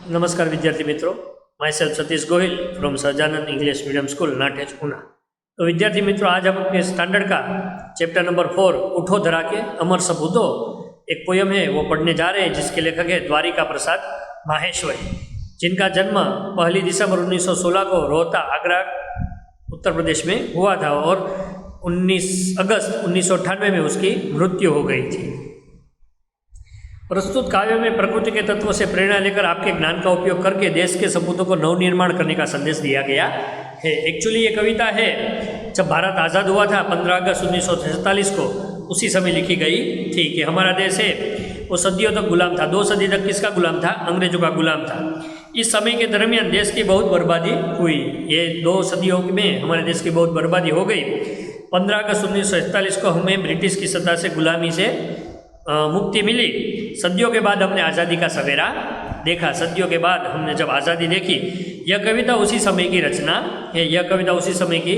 नमस्कार विद्यार्थी मित्रों, myself Satish Gohil from Sajanand English medium school Natej Una. तो विद्यार्थी मित्रों, आज हम अपने स्टैंडर्ड का चैप्टर नंबर 4 उठो धरा के अमर सपूतों एक पोयम है वो पढ़ने जा रहे हैं, जिसके लेखक है द्वारिका प्रसाद माहेश्वरी, जिनका जन्म 1 दिसंबर 1916 को रोहता आगरा उत्तर प्रदेश में हुआ था और 19 अगस्त 1998 में उसकी मृत्यु हो गई थी। प्रस्तुत काव्य में प्रकृति के तत्वों से प्रेरणा लेकर आपके ज्ञान का उपयोग करके देश के सपूतों को नवनिर्माण करने का संदेश दिया गया है। एक्चुअली ये कविता है जब भारत आज़ाद हुआ था 15 अगस्त 1947 को, उसी समय लिखी गई थी कि हमारा देश है वो सदियों तक गुलाम था। 2 सदी तक किसका गुलाम था? अंग्रेजों का गुलाम था। इस समय के दरमियान देश की बहुत बर्बादी हुई। ये 2 सदियों में हमारे देश की बहुत बर्बादी हो गई। 15 अगस्त 1947 को हमें ब्रिटिश की सत्ता से गुलामी से मुक्ति मिली। सदियों के बाद हमने आज़ादी का सवेरा देखा। सदियों के बाद हमने जब आज़ादी देखी, यह कविता उसी समय की रचना है। यह कविता उसी समय की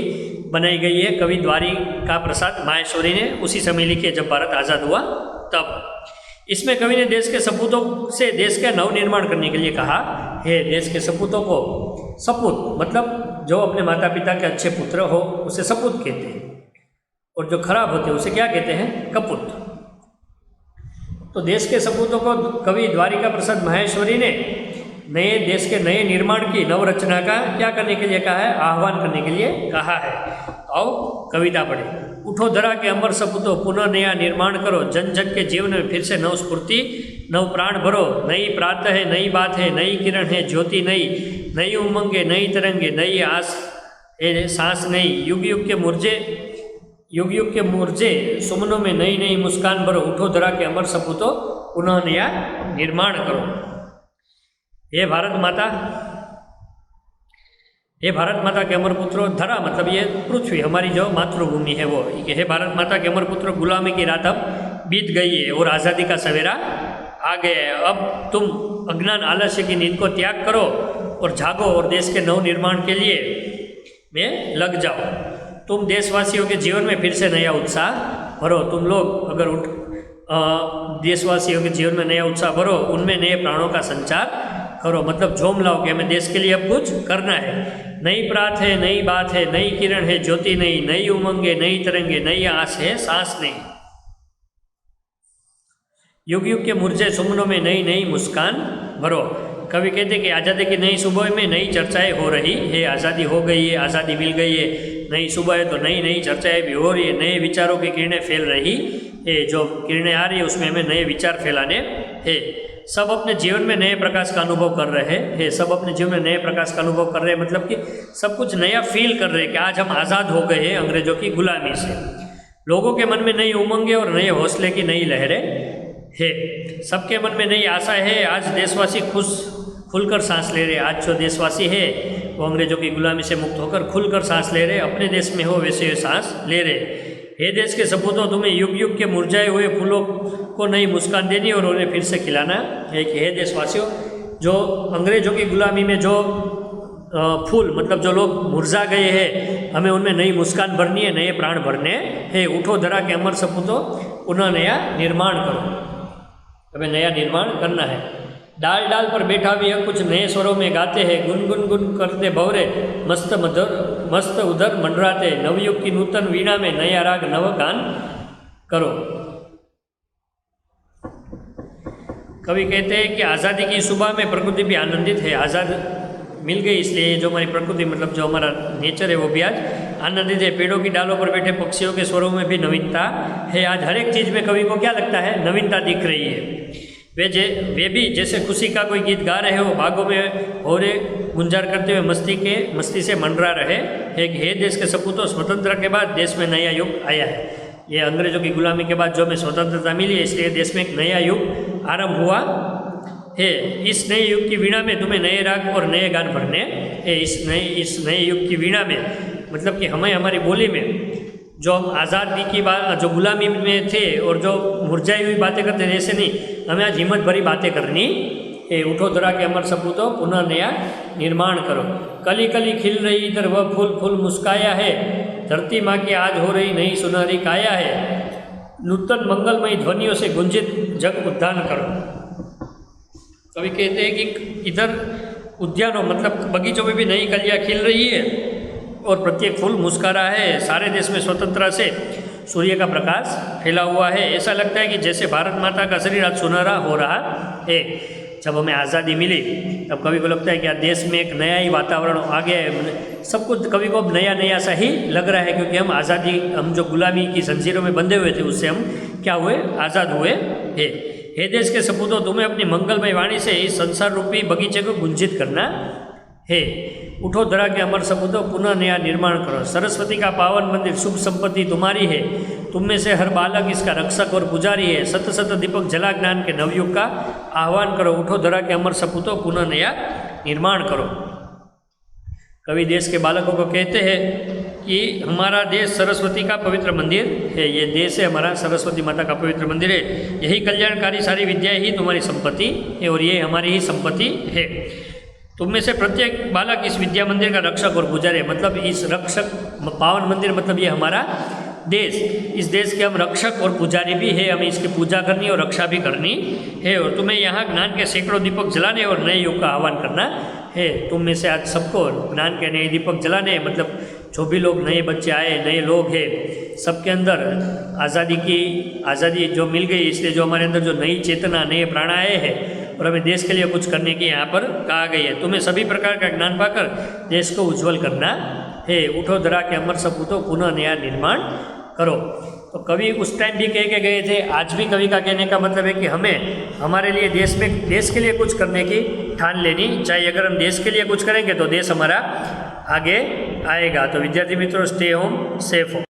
बनाई गई है। कवि द्वारिका प्रसाद माहेश्वरी ने उसी समय लिखी है जब भारत आज़ाद हुआ तब। इसमें कवि ने देश के सपूतों से देश का नवनिर्माण करने के लिए कहा है। देश के सपूतों को, सपूत मतलब जो अपने माता पिता के अच्छे पुत्र हो उसे सपूत कहते हैं, और जो खराब होते हैं उसे क्या कहते हैं? कपूत। तो देश के सपूतों को कवि द्वारिका प्रसाद माहेश्वरी ने नए देश के नए निर्माण की नवरचना का क्या करने के लिए कहा है? आह्वान करने के लिए कहा है। आओ कविता पढ़े। उठो धरा के अमर सपूतों, पुनः नया निर्माण करो। जन जन के जीवन में फिर से नव स्फूर्ति नव प्राण भरो। नई प्रातः है, नई बात है, नई किरण है, ज्योति नई, नई उमंगे, नई तरंगे, नई आस है, सांस नई। युग युग के मुरझे सुमनों में नई नई मुस्कान भरो। उठो धरा के अमर सपूतों, पुनः नया निर्माण करो। हे भारत माता, हे भारत माता के अमर पुत्रों। धरा मतलब ये पृथ्वी, हमारी जो मातृभूमि है वो। हे भारत माता के अमर पुत्रों, गुलामी की रात अब बीत गई है और आज़ादी का सवेरा आ गया है। अब तुम अज्ञान आलस्य की नींद को त्याग करो और जागो और देश के नव निर्माण के लिए में लग जाओ। तुम देशवासियों के जीवन में फिर से नया उत्साह भरो। तुम लोग अगर देशवासियों के जीवन में नया उत्साह भरो, उनमें नए प्राणों का संचार करो। मतलब झोम लाओ कि हमें देश के लिए अब कुछ करना है। नई प्रात है, नई बात है, नई किरण है, ज्योति नई, नई उमंगे, नई तरंगे, नई आस है, सांस नई। युग युग के मुरझे सुमनों में नई नई मुस्कान भरो। कवि कहते कि आज़ादी की नई सुबह में नई चर्चाएं हो रही है। आज़ादी हो गई है, आज़ादी मिल गई है, नई सुबह है तो नई नई चर्चाएं भी हो रही है। नए विचारों की किरणें फैल रही है। जो किरणें आ रही है उसमें हमें नए विचार फैलाने हैं। सब अपने जीवन में नए प्रकाश का अनुभव कर रहे हैं। सब अपने जीवन में नए प्रकाश का अनुभव कर रहे हैं, मतलब कि सब कुछ नया फील कर रहे हैं कि आज हम आज़ाद हो गए हैं अंग्रेजों की गुलामी से। लोगों के मन में नई उमंगे और नए हौसले की नई लहरें है। सबके मन में नई आशा है। आज देशवासी खुलकर सांस ले रहे। आज जो देशवासी है वो अंग्रेजों की गुलामी से मुक्त होकर खुलकर सांस ले रहे। अपने देश में हो वैसे सांस ले रहे। हे देश के सपूतों, तुम्हें युग युग के मुरझाए हुए फूलों को नई मुस्कान देनी और उन्हें फिर से खिलाना है। कि हे देशवासियों, जो अंग्रेजों की गुलामी में जो फूल मतलब जो लोग मुरझा गए हैं, हमें उनमें नई मुस्कान भरनी है, नए प्राण भरने हैं। उठो धरा के अमर सपूतों, पुनः नया निर्माण करो। हमें नया निर्माण करना है। डाल डाल पर बैठा भी है, कुछ नए स्वरों में गाते हैं। गुन गुन गुन करते भवरे, मस्त उधर मंडराते। नवयुग की नूतन वीणा में नया राग नव गान करो। कवि कहते हैं कि आज़ादी की सुबह में प्रकृति भी आनंदित है। आज़ाद मिल गई इसलिए जो हमारी प्रकृति मतलब जो हमारा नेचर है वो भी आज आनंदित है। पेड़ों की डालों पर बैठे पक्षियों के स्वरों में भी नवीनता है। आज हर एक चीज़ में कवि को क्या लगता है? नवीनता दिख रही है। वे भी जैसे खुशी का कोई गीत गा रहे हो, बागों में हो रहे गुंजार करते हुए मस्ती से मंडरा रहे है। हे देश के सपूतों, स्वतंत्रता के बाद देश में नया युग आया है। ये अंग्रेजों की गुलामी के बाद जो हमें स्वतंत्रता मिली है, इसलिए देश में एक नया युग आरंभ हुआ है। इस नए युग की वीणा में तुम्हें नए राग और नए गान भरने हैं। इस नए युग की वीणा में मतलब कि हमें हमारी बोली में जो हम आज़ादी की बात, जो गुलामी में थे और जो मुरझाई हुई बातें करते थे, ऐसे नहीं, हमें आज हिम्मत भरी बातें करनी है। उठो धरा के अमर सपूतों, पुनः नया निर्माण करो। कली कली खिल रही इधर वह फूल फूल मुस्काया है। धरती माँ की आज हो रही नई सुनहरी काया है। नूतन मंगलमयी ध्वनियों से गुंजित जग उद्धान करो। कवि कहते हैं कि इधर उद्यानों मतलब बगीचों में भी नई कलियाँ खिल रही है और प्रत्येक फूल मुस्कुरा रहा है। सारे देश में स्वतंत्रता से सूर्य का प्रकाश फैला हुआ है। ऐसा लगता है कि जैसे भारत माता का शरीर आज सुनहरा हो रहा है। जब हमें आज़ादी मिली तब कवि को लगता है कि आज देश में एक नया ही वातावरण आ गया है। सब कुछ कवि को अब नया नया सा ही लग रहा है, क्योंकि हम आज़ादी, हम जो गुलामी की जंजीरों में बंधे हुए थे उससे हम क्या हुए, आज़ाद हुए है। हे देश के सपूतों, तुम्हें अपनी मंगलमय वाणी से इस संसार रूपी बगीचे को गुंजित करना है। उठो धरा के अमर सपूतों, पुनः नया निर्माण करो। सरस्वती का पावन मंदिर, शुभ संपत्ति तुम्हारी है। तुम में से हर बालक इसका रक्षक और पुजारी है। सत सत दीपक जला ज्ञान के नवयुग का आह्वान करो। उठो धरा के अमर सपूतों, पुनः नया निर्माण करो। कवि देश के बालकों को कहते हैं कि हमारा देश सरस्वती का पवित्र मंदिर है। ये देश है हमारा, सरस्वती माता का पवित्र मंदिर है। यही कल्याणकारी सारी विद्याएं ही तुम्हारी संपत्ति है और ये हमारी ही संपत्ति है। तुम में से प्रत्येक बालक इस विद्या मंदिर का रक्षक और पुजारी है। मतलब इस रक्षक पावन मंदिर मतलब ये हमारा देश, इस देश के हम रक्षक और पुजारी भी है। हमें इसकी पूजा करनी और रक्षा भी करनी है। और तुम्हें यहाँ ज्ञान के सैकड़ों दीपक जलाने और नए युग का आह्वान करना है। तुम में से आज सबको ज्ञान के नए दीपक जलाने, मतलब जो भी लोग नए बच्चे आए, नए लोग हैं, सबके अंदर आज़ादी जो मिल गई, इसलिए जो हमारे अंदर जो नई चेतना, नए प्राण आए हैं और हमें देश के लिए कुछ करने की यहाँ पर कहा गई है। तुम्हें सभी प्रकार का ज्ञान पाकर देश को उज्जवल करना है। उठो धरा के अमर सपूतों, पुनः नया निर्माण करो। तो कवि उस टाइम भी कह के गए थे, आज भी कवि का कहने का मतलब है कि हमें हमारे लिए देश के लिए कुछ करने की ठान लेनी चाहिए। अगर हम देश के लिए कुछ करेंगे तो देश हमारा आगे आएगा। तो विद्यार्थी मित्रों, स्टे होम, सेफ हो।